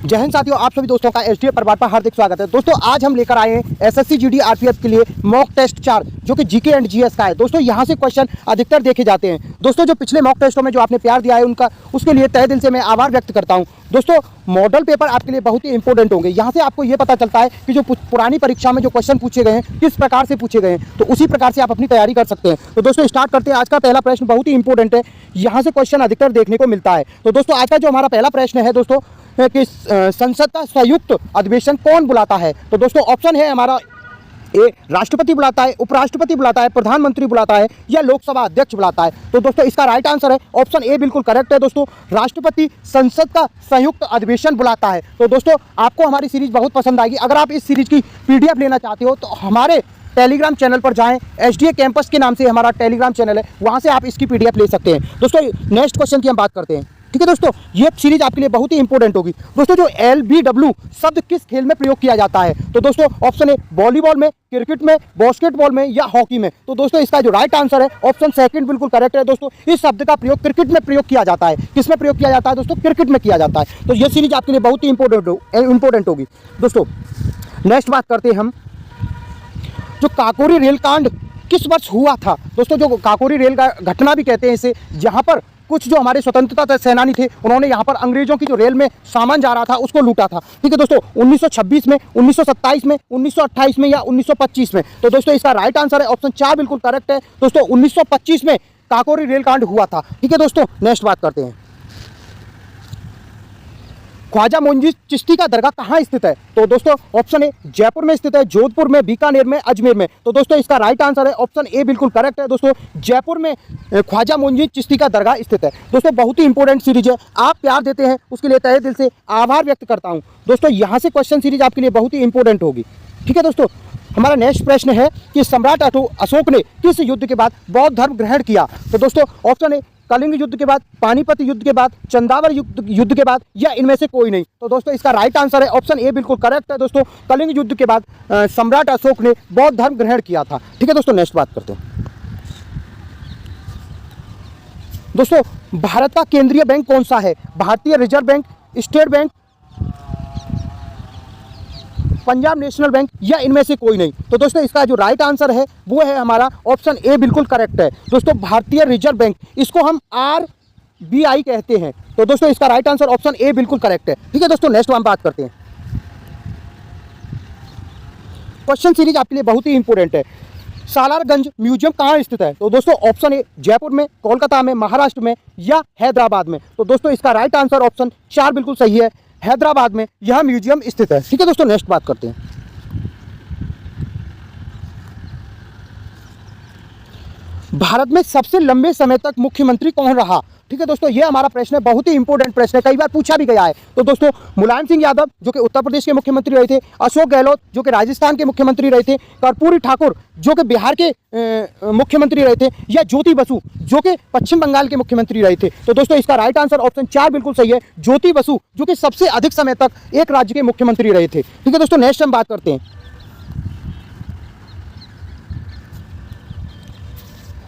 जय हिंद साथियों, आप सभी दोस्तों का एसडीए परिवार पर हार्दिक स्वागत है। दोस्तों आज हम लेकर आए हैं एसएससी जीडी आरपीएफ के लिए मॉक टेस्ट 4 जो कि जीके एंड जीएस का है। दोस्तों यहां से क्वेश्चन अधिकतर देखे जाते हैं। दोस्तों जो पिछले मॉक टेस्टों में जो आपने प्यार दिया है उनका उसके लिए तहे दिल से मैं आभार व्यक्त करता हूं। दोस्तों मॉडल पेपर आपके लिए बहुत ही इंपॉर्टेंट होंगे। यहाँ से आपको ये पता चलता है कि जो पुरानी परीक्षा में जो क्वेश्चन पूछे गए हैं किस प्रकार से पूछे गए हैं, तो उसी प्रकार से आप अपनी तैयारी कर सकते हैं। तो दोस्तों स्टार्ट करते हैं। आज का पहला प्रश्न बहुत ही इंपॉर्टेंट है, यहाँ से क्वेश्चन अधिकतर देखने को मिलता है। तो दोस्तों आज का जो हमारा पहला प्रश्न है दोस्तों कि संसद का संयुक्त अधिवेशन कौन बुलाता है। तो दोस्तों ऑप्शन है हमारा ए राष्ट्रपति बुलाता है, उपराष्ट्रपति बुलाता है, प्रधानमंत्री बुलाता है या लोकसभा अध्यक्ष बुलाता है। तो दोस्तों इसका राइट आंसर है ऑप्शन ए, बिल्कुल करेक्ट है दोस्तों। राष्ट्रपति संसद का संयुक्त अधिवेशन बुलाता है। तो दोस्तों आपको हमारी सीरीज बहुत पसंद आएगी। अगर आप इस सीरीज की पीडीएफ लेना चाहते हो तो हमारे टेलीग्राम चैनल पर जाएं। एसडीए कैंपस के नाम से हमारा टेलीग्राम चैनल है, वहां से आप इसकी पीडीएफ ले सकते हैं। दोस्तों नेक्स्ट क्वेश्चन की हम बात करते हैं। ठीक है दोस्तों, ये सीरीज आपके लिए बहुत ही इंपॉर्टेंट होगी। दोस्तों जो LBW शब्द किस खेल में प्रयोग किया जाता है। तो दोस्तों ऑप्शन ए वॉलीबॉल में, क्रिकेट में, बास्केटबॉल में या हॉकी में। तो दोस्तों इसका जो राइट आंसर है ऑप्शन सेकंड बिल्कुल करेक्ट है दोस्तों। इस शब्द का प्रयोग क्रिकेट में प्रयोग किया जाता है। किस में प्रयोग किया जाता है दोस्तों? क्रिकेट में किया जाता है। तो ये सीरीज आपके लिए बहुत ही इंपॉर्टेंट होगी। दोस्तों नेक्स्ट बात करते हैं हम, जो काकोरी रेलकांड किस वर्ष हुआ था। दोस्तों जो काकोरी रेल का घटना भी कहते हैं इसे, जहाँ पर कुछ जो हमारे स्वतंत्रता सेनानी थे उन्होंने यहाँ पर अंग्रेजों की जो रेल में सामान जा रहा था उसको लूटा था। ठीक है दोस्तों, 1926 में, 1927 में, 1928 में या 1925 में। तो दोस्तों इसका राइट आंसर है ऑप्शन 4 बिल्कुल करेक्ट है दोस्तों। 1925 में काकोरी रेल कांड हुआ था। ठीक है दोस्तों नेक्स्ट बात करते हैं। ख्वाजा मोइनुद्दीन चिश्ती का दरगाह कहाँ स्थित है। तो दोस्तों ऑप्शन ए जयपुर में स्थित है, जोधपुर में, बीकानेर में, अजमेर में। तो दोस्तों इसका राइट आंसर है ऑप्शन ए बिल्कुल करेक्ट है दोस्तों। जयपुर में ख्वाजा मोइनुद्दीन चिश्ती का दरगाह स्थित है। दोस्तों बहुत ही इंपॉर्टेंट सीरीज है, आप प्यार देते हैं उसके लिए तहे दिल से आभार व्यक्त करता हूँ दोस्तों। यहाँ से क्वेश्चन सीरीज आपके लिए बहुत ही इंपॉर्टेंट होगी। ठीक है दोस्तों, हमारा नेक्स्ट प्रश्न है कि सम्राट अशोक ने किस युद्ध के बाद बौद्ध धर्म ग्रहण किया। तो दोस्तों ऑप्शन ए कलिंग युद्ध के बाद, पानीपत युद्ध के बाद, चंदावर युद्ध के बाद या इनमें से कोई नहीं। तो दोस्तों इसका राइट आंसर है ऑप्शन ए बिल्कुल करेक्ट है दोस्तों। कलिंग युद्ध के बाद सम्राट अशोक ने बौद्ध धर्म ग्रहण किया था। ठीक है दोस्तों नेक्स्ट बात करते हैं। दोस्तों भारत का केंद्रीय बैंक कौन सा है। भारतीय reserve bank, state bank, Punjab national bank या इनमें से कोई नहीं। तो दोस्तों इसका जो राइट आंसर है वो है हमारा ऑप्शन ए बिल्कुल करेक्ट है दोस्तों। भारतीय रिजर्व बैंक, इसको हम RBI कहते हैं। तो दोस्तों इसका राइट आंसर ऑप्शन ए बिल्कुल करेक्ट है। ठीक है दोस्तों नेक्स्ट हम बात करते हैं। क्वेश्चन सीरीज आपके लिए बहुत ही इंपॉर्टेंट है। सालारगंज म्यूजियम कहाँ स्थित है। तो दोस्तों ऑप्शन ए जयपुर में, कोलकाता में, महाराष्ट्र में या हैदराबाद में। तो दोस्तों इसका राइट आंसर ऑप्शन 4 बिल्कुल सही है, हैदराबाद में यह म्यूजियम स्थित है। ठीक है दोस्तों नेक्स्ट बात करते हैं। भारत में सबसे लंबे समय तक मुख्यमंत्री कौन रहा। ठीक है दोस्तों, ये हमारा प्रश्न है, बहुत ही इंपॉर्टेंट प्रश्न है, कई बार पूछा भी गया है। तो दोस्तों मुलायम सिंह यादव जो कि उत्तर प्रदेश के मुख्यमंत्री रहे थे, अशोक गहलोत जो कि राजस्थान के मुख्यमंत्री रहे थे, कर्पूरी ठाकुर जो कि बिहार के मुख्यमंत्री रहे थे या ज्योति बसु जो कि पश्चिम बंगाल के मुख्यमंत्री रहे थे। तो दोस्तों इसका राइट आंसर ऑप्शन 4 बिल्कुल सही है, ज्योति बसु जो कि सबसे अधिक समय तक एक राज्य के मुख्यमंत्री रहे थे। ठीक है दोस्तों नेक्स्ट हम बात करते हैं।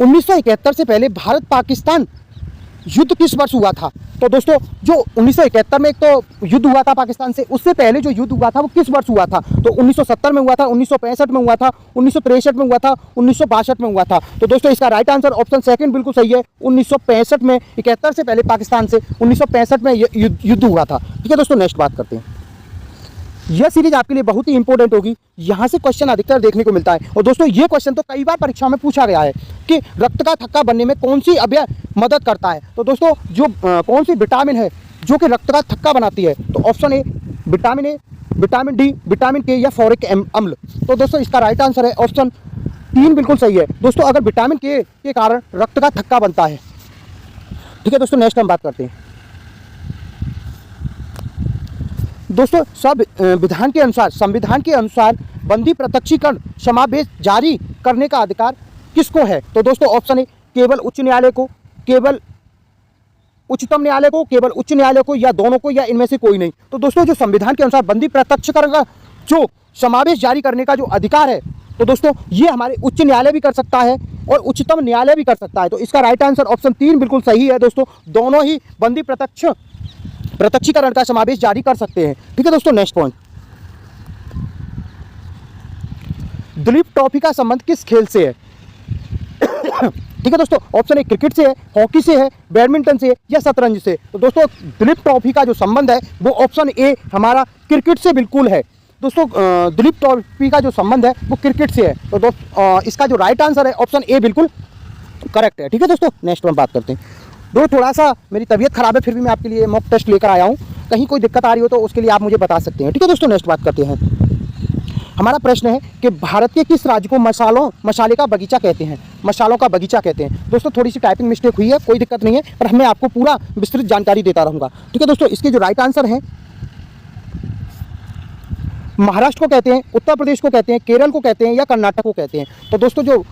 1971 से पहले भारत पाकिस्तान युद्ध किस वर्ष हुआ था। तो दोस्तों जो 1971 में एक तो युद्ध हुआ था पाकिस्तान से, उससे पहले जो युद्ध हुआ था वो किस वर्ष हुआ था। तो 1970 में हुआ था, 1965 में हुआ था, 1963 में हुआ था, 1962 में हुआ था। तो दोस्तों इसका राइट आंसर ऑप्शन सेकंड बिल्कुल सही है, 1965 में। 71 से पहले पाकिस्तान से 1965 में युद्ध हुआ था। ठीक है दोस्तों नेक्स्ट बात करते हैं। यह सीरीज आपके लिए बहुत ही इंपॉर्टेंट होगी, यहाँ से क्वेश्चन अधिकतर देखने को मिलता है। और दोस्तों ये क्वेश्चन तो कई बार परीक्षा में पूछा गया है कि रक्त का थक्का बनने में कौन सी अवयव मदद करता है। तो दोस्तों जो कौन सी विटामिन है जो कि रक्त का थक्का बनाती है। तो option A vitamin A, vitamin D, vitamin के या फोलिक अम्ल। तो दोस्तों इसका राइट आंसर है ऑप्शन 3 बिल्कुल सही है दोस्तों। अगर विटामिन के कारण रक्त का थक्का बनता है। ठीक है दोस्तों नेक्स्ट हम बात करते हैं। दोस्तों संविधान के अनुसार बंदी प्रत्यक्षीकरण समावेश जारी करने का अधिकार किसको है। तो दोस्तों ऑप्शन ए केवल उच्च न्यायालय को, केवल उच्चतम न्यायालय को, केवल उच्च न्यायालय को या दोनों को या इनमें से कोई नहीं। तो दोस्तों जो संविधान के अनुसार बंदी प्रत्यक्षीकरण का जो समावेश जारी करने का जो अधिकार है, तो दोस्तों ये हमारे उच्च न्यायालय भी कर सकता है और उच्चतम न्यायालय भी कर सकता है। तो इसका राइट आंसर ऑप्शन 3 बिल्कुल सही है दोस्तों। दोनों ही बंदी प्रत्यक्ष प्रत्यक्षीकरण का समावेश जारी कर सकते हैं। ठीक है दोस्तों, नेक्स्ट पॉइंट, दिलीप ट्रॉफी का संबंध किस खेल से है? ठीक है दोस्तों, ऑप्शन ए क्रिकेट से है, हॉकी से है, बैडमिंटन से या शतरंज से। तो दोस्तों दिलीप ट्रॉफी का जो संबंध है वो ऑप्शन ए हमारा क्रिकेट से बिल्कुल है। दोस्तों दिलीप ट्रॉफी का जो संबंध है वो क्रिकेट से है। तो दोस्तों इसका जो राइट आंसर है ऑप्शन ए बिल्कुल करेक्ट है। ठीक है दोस्तों, नेक्स्ट हम बात करते हैं। थोड़ा सा मेरी तबीयत खराब है, फिर भी मैं आपके लिए मॉक टेस्ट लेकर आया हूँ। कहीं कोई दिक्कत आ रही हो तो उसके लिए आप मुझे बता सकते हैं। ठीक है दोस्तों, नेक्स्ट बात करते हैं। हमारा प्रश्न है कि भारत के किस राज्य को मसाले का बगीचा कहते हैं? मसालों का बगीचा कहते हैं। दोस्तों थोड़ी सी टाइपिंग मिस्टेक हुई है, कोई दिक्कत नहीं है, पर मैं आपको पूरा विस्तृत जानकारी देता रहूँगा। ठीक है दोस्तों, इसके जो राइट आंसर है महाराष्ट्र को कहते हैं, उत्तर प्रदेश को कहते हैं, केरल को कहते हैं या कर्नाटक को कहते हैं। तो दोस्तों जो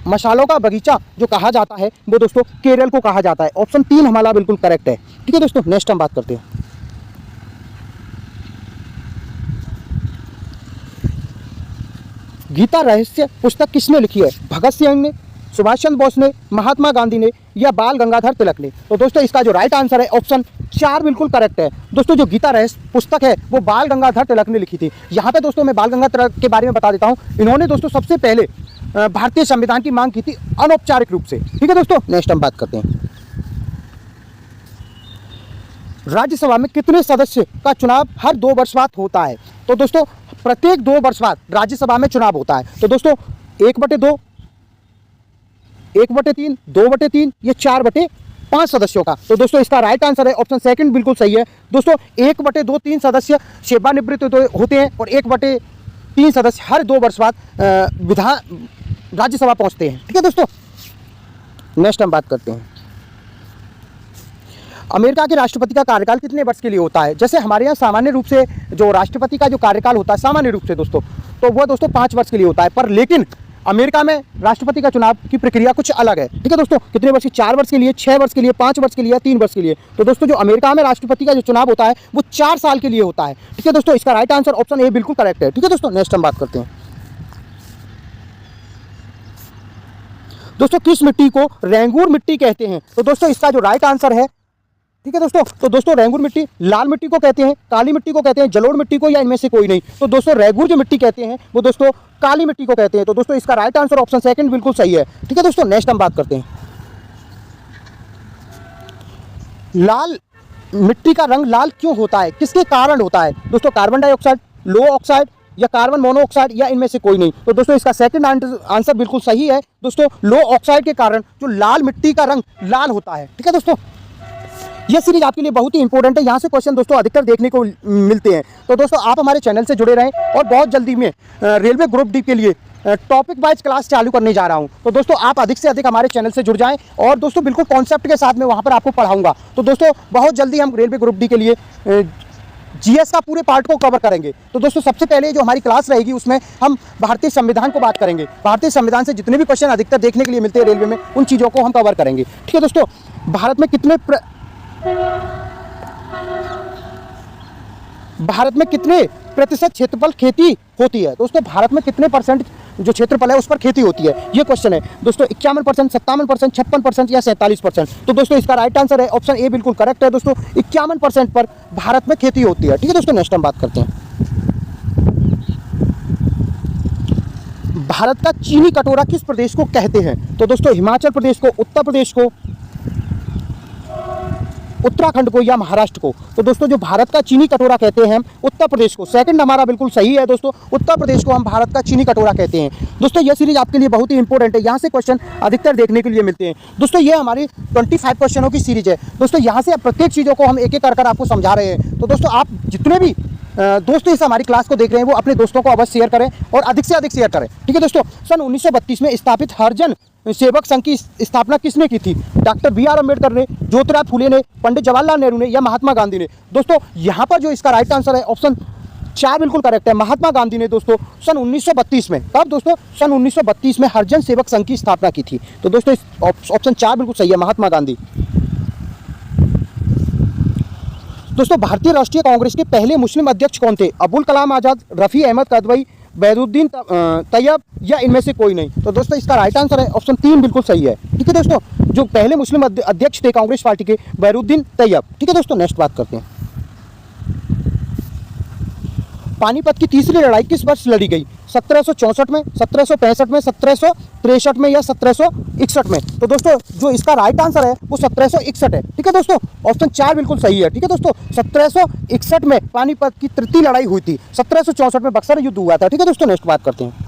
मसालों का बगीचा जो कहा जाता है वो दोस्तों केरल को कहा जाता है। ऑप्शन 3 हमारा बिल्कुल करेक्ट है। ठीक है दोस्तों, नेक्स्ट हम बात करते हैं। गीता रहस्य पुस्तक किसने लिखी है? भगत सिंह ने, सुभाष चंद्र बोस ने, महात्मा गांधी ने या बाल गंगाधर तिलक ने? तो दोस्तों इसका जो राइट आंसर है ऑप्शन 4 बिल्कुल करेक्ट है। दोस्तों जो गीता रहस्य पुस्तक है वो बाल गंगाधर तिलक ने लिखी थी। यहाँ पे दोस्तों मैं बाल गंगाधर तिलक के बारे में बता देता हूँ। इन्होंने दोस्तों सबसे पहले भारतीय संविधान की मांग की थी अनौपचारिक रूप से। ठीक है दोस्तों, नेक्स्ट हम बात करते हैं। राज्यसभा में कितने सदस्य का चुनाव हर 2 वर्ष बाद होता है? तो दोस्तों प्रत्येक 2 वर्ष बाद राज्यसभा में चुनाव होता है। तो दोस्तों 1/2, 1/3, 2/3 या 4/5 सदस्यों का। तो दोस्तों इसका राइट आंसर है ऑप्शन सेकंड बिल्कुल सही है। दोस्तों 1/2-3 सदस्य सेवानिवृत्त होते हैं और 1/3 सदस्य हर 2 वर्ष बाद राज्यसभा पहुंचते हैं। ठीक है दोस्तों, नेक्स्ट हम बात करते हैं। अमेरिका के राष्ट्रपति का कार्यकाल कितने वर्ष के लिए होता है? जैसे हमारे यहाँ सामान्य रूप से जो राष्ट्रपति का जो कार्यकाल होता है सामान्य रूप से दोस्तों, तो वह दोस्तों 5 वर्ष के लिए होता है। पर लेकिन अमेरिका में राष्ट्रपति का चुनाव की प्रक्रिया कुछ अलग है। ठीक है दोस्तों, कितने वर्ष की? 4 वर्ष के लिए, 6 वर्ष के लिए, 5 वर्ष के लिए या 3 वर्ष के लिए? तो दोस्तों जो अमेरिका में राष्ट्रपति का जो चुनाव होता है वो 4 साल के लिए होता है। ठीक है दोस्तों, इसका राइट आंसर ऑप्शन ए बिल्कुल करेक्ट है। ठीक है दोस्तों, नेक्स्ट हम बात करते हैं। दोस्तों किस मिट्टी को रेंगूर मिट्टी कहते हैं? तो दोस्तों इसका जो राइट आंसर है, ठीक है दोस्तों, तो दोस्तों रेंगूर मिट्टी लाल मिट्टी को कहते हैं, काली मिट्टी को कहते हैं, जलोढ़ मिट्टी को, या इनमें से कोई नहीं? तो दोस्तों रेंगूर जो मिट्टी कहते हैं वो दोस्तों काली मिट्टी को कहते हैं। तो दोस्तों इसका राइट आंसर ऑप्शन सेकंड बिल्कुल सही है। ठीक है दोस्तों, नेक्स्ट हम बात करते हैं। लाल मिट्टी का रंग लाल क्यों होता है? किसके कारण होता है? दोस्तों कार्बन डाइऑक्साइड, लो ऑक्साइड या कार्बन मोनोऑक्साइड या इनमें से कोई नहीं? तो दोस्तों इसका सेकंड आंसर बिल्कुल सही है। दोस्तों लो ऑक्साइड के कारण जो लाल मिट्टी का रंग लाल होता है। ठीक है दोस्तों, यह सीरीज आपके लिए बहुत ही इंपॉर्टेंट है। यहाँ से क्वेश्चन दोस्तों अधिकतर देखने को मिलते हैं। तो दोस्तों आप हमारे चैनल से जुड़े रहें और बहुत जल्दी में रेलवे ग्रुप डी के लिए टॉपिक वाइज क्लास चालू करने जा रहा हूँ। तो दोस्तों आप अधिक से अधिक हमारे चैनल से जुड़ जाएं और दोस्तों बिल्कुल कॉन्सेप्ट के साथ में वहाँ पर आपको पढ़ाऊंगा। तो दोस्तों बहुत जल्दी हम रेलवे ग्रुप डी के लिए जीएस का पूरे पार्ट को कवर करेंगे। तो दोस्तों सबसे पहले जो हमारी क्लास रहेगी उसमें हम भारतीय संविधान को बात करेंगे। भारतीय संविधान से जितने भी क्वेश्चन अधिकतर देखने के लिए मिलते हैं रेलवे में उन चीज़ों को हम कवर करेंगे। ठीक है दोस्तों, भारत में कितने प्रतिशत क्षेत्रफल खेती होती है? दोस्तों भारत में कितने % जो क्षेत्रफल है उस पर खेती होती है, ये क्वेश्चन है दोस्तों। 51%, 57%, 56% या 47%? तो दोस्तों इसका राइट आंसर है ऑप्शन ए बिल्कुल करेक्ट है। दोस्तों 51% पर भारत में खेती होती है। ठीक है दोस्तों, नेक्स्ट हम बात करते हैं। भारत का चीनी कटोरा किस प्रदेश को कहते हैं? तो दोस्तों हिमाचल प्रदेश को, उत्तर प्रदेश को, उत्तराखंड को या महाराष्ट्र को? तो दोस्तों जो भारत का चीनी कटोरा कहते हैं हम उत्तर प्रदेश को। सेकंड हमारा बिल्कुल सही है दोस्तों, उत्तर प्रदेश को हम भारत का चीनी कटोरा कहते हैं। दोस्तों यह सीरीज आपके लिए बहुत ही इंपॉर्टेंट है। यहाँ से क्वेश्चन अधिकतर देखने के लिए मिलते हैं। दोस्तों ये हमारी 25 क्वेश्चनों की सीरीज है। दोस्तों यहाँ से प्रत्येक चीज़ों को हम एक एक कर आपको समझा रहे हैं। तो दोस्तों आप जितने भी दोस्तों इस हमारी क्लास को देख रहे हैं वो अपने दोस्तों को अवश्य शेयर करें और अधिक से अधिक शेयर करें। ठीक है दोस्तों, सन 1932 में स्थापित हरिजन सेवक संघ की स्थापना किसने की थी? डॉक्टर BR अम्बेडकर ने, ज्योतिराव फुले ने, पंडित जवाहरलाल नेहरू ने या महात्मा गांधी ने? दोस्तों यहाँ पर जो इसका राइट आंसर है ऑप्शन 4 बिल्कुल करेक्ट है। महात्मा गांधी ने दोस्तों सन 1932 में, कब दोस्तों? सन 1932 में हरिजन सेवक संघ की स्थापना की थी। तो दोस्तों ऑप्शन 4 बिल्कुल सही है, महात्मा गांधी। दोस्तों भारतीय राष्ट्रीय कांग्रेस के पहले मुस्लिम अध्यक्ष कौन थे? अबुल कलाम आज़ाद, रफ़ी अहमद कदवई, बैरुद्दीन तैयब या इनमें से कोई नहीं। तो दोस्तों इसका राइट आंसर है ऑप्शन 3 बिल्कुल सही है। ठीक है दोस्तों, जो पहले मुस्लिम अध्यक्ष थे कांग्रेस पार्टी के, बैरुद्दीन तैयब। ठीक है दोस्तों, नेक्स्ट बात करते हैं। पानीपत की तीसरी लड़ाई किस वर्ष लड़ी गई? 1764 में, 1765 में, 1763 में या 1761 में? तो दोस्तों जो इसका राइट आंसर है वो 1761 है। ठीक है दोस्तों, ऑप्शन 4 बिल्कुल सही है। ठीक है दोस्तों, 1761 में पानीपत की तृतीय लड़ाई हुई थी, 1764 में बक्सर युद्ध हुआ था। ठीक है दोस्तों, नेक्स्ट बात करते हैं।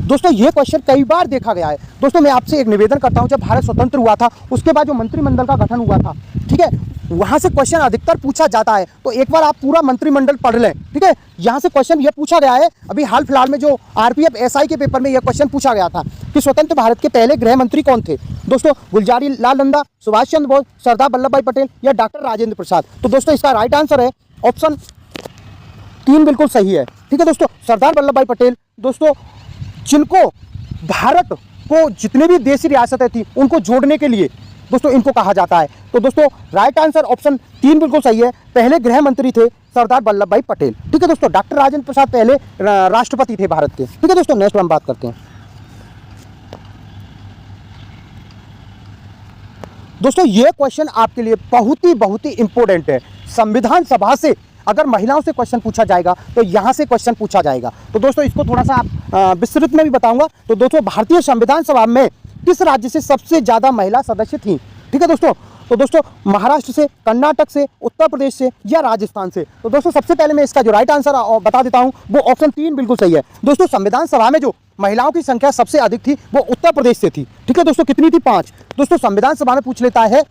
दोस्तों ये क्वेश्चन कई बार देखा गया है। दोस्तों मैं आपसे एक निवेदन करता हूं, जब भारत स्वतंत्र हुआ था उसके बाद जो मंत्रिमंडल का गठन हुआ था, ठीक है, वहां से क्वेश्चन अधिकतर पूछा जाता है, तो एक बार आप पूरा मंत्रिमंडल पढ़ लें। ठीक है, यहां से क्वेश्चन ये पूछा गया है, अभी हाल फिलहाल में जो आरपीएफ एसआई के पेपर में यह क्वेश्चन पूछा गया था कि स्वतंत्र भारत के पहले गृह मंत्री कौन थे? दोस्तों गुलजारी लाल नंदा, सुभाष चंद्र बोस, सरदार वल्लभ भाई पटेल या डॉक्टर राजेंद्र प्रसाद? तो दोस्तों इसका राइट आंसर है ऑप्शन 3 बिल्कुल सही है। ठीक है दोस्तों, सरदार वल्लभ भाई पटेल, दोस्तों जिनको भारत को जितने भी देशी रियासतें थी उनको जोड़ने के लिए दोस्तों इनको कहा जाता है। तो दोस्तों राइट आंसर ऑप्शन 3 बिल्कुल सही है। पहले गृह मंत्री थे सरदार वल्लभ भाई पटेल। ठीक है दोस्तों, डॉक्टर राजेंद्र प्रसाद पहले राष्ट्रपति थे भारत के। ठीक है दोस्तों, नेक्स्ट हम बात करते हैं। दोस्तों ये क्वेश्चन आपके लिए बहुत ही इंपॉर्टेंट है। संविधान सभा से अगर महिलाओं से क्वेश्चन पूछा जाएगा तो यहाँ से क्वेश्चन पूछा जाएगा। तो दोस्तों इसको थोड़ा सा आप विस्तृत में भी बताऊंगा। तो दोस्तों भारतीय संविधान सभा में किस राज्य से सबसे ज़्यादा महिला सदस्य थी? ठीक है दोस्तों, तो दोस्तों महाराष्ट्र से, कर्नाटक से, उत्तर प्रदेश से या राजस्थान से? तो दोस्तों सबसे पहले मैं इसका जो राइट आंसर बता देता हूँ, वो ऑप्शन 3 बिल्कुल सही है। दोस्तों संविधान सभा में जो महिलाओं की संख्या सबसे अधिक थी वो उत्तर प्रदेश से थी। ठीक है दोस्तों, कितनी थी? 5। दोस्तों संविधान सभा में पूछ लेता है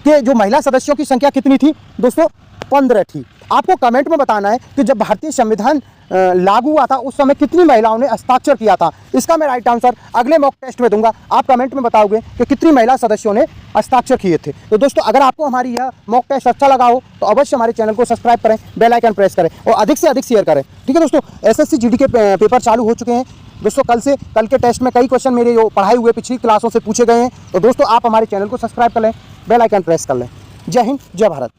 कि जो महिला सदस्यों की संख्या कितनी थी? दोस्तों 15 थी। आपको कमेंट में बताना है कि जब भारतीय संविधान लागू हुआ था उस समय कितनी महिलाओं ने हस्ताक्षर किया था। इसका मैं राइट आंसर अगले मॉक टेस्ट में दूंगा। आप कमेंट में बताओगे कि कितनी महिला सदस्यों ने हस्ताक्षर किए थे। तो दोस्तों अगर आपको हमारी यह मॉक टेस्ट अच्छा लगा हो तो अवश्य हमारे चैनल को सब्सक्राइब करें, बेल आइकन प्रेस करें और अधिक से अधिक शेयर करें। ठीक है दोस्तों, एसएससी जीडी के पेपर चालू हो चुके हैं। दोस्तों कल के टेस्ट में कई क्वेश्चन मेरे जो पढ़ाए हुए पिछली क्लासों से पूछे गए हैं। तो दोस्तों आप हमारे चैनल को सब्सक्राइब कर लें, बेल आइकन प्रेस कर लें। जय हिंद, जय भारत।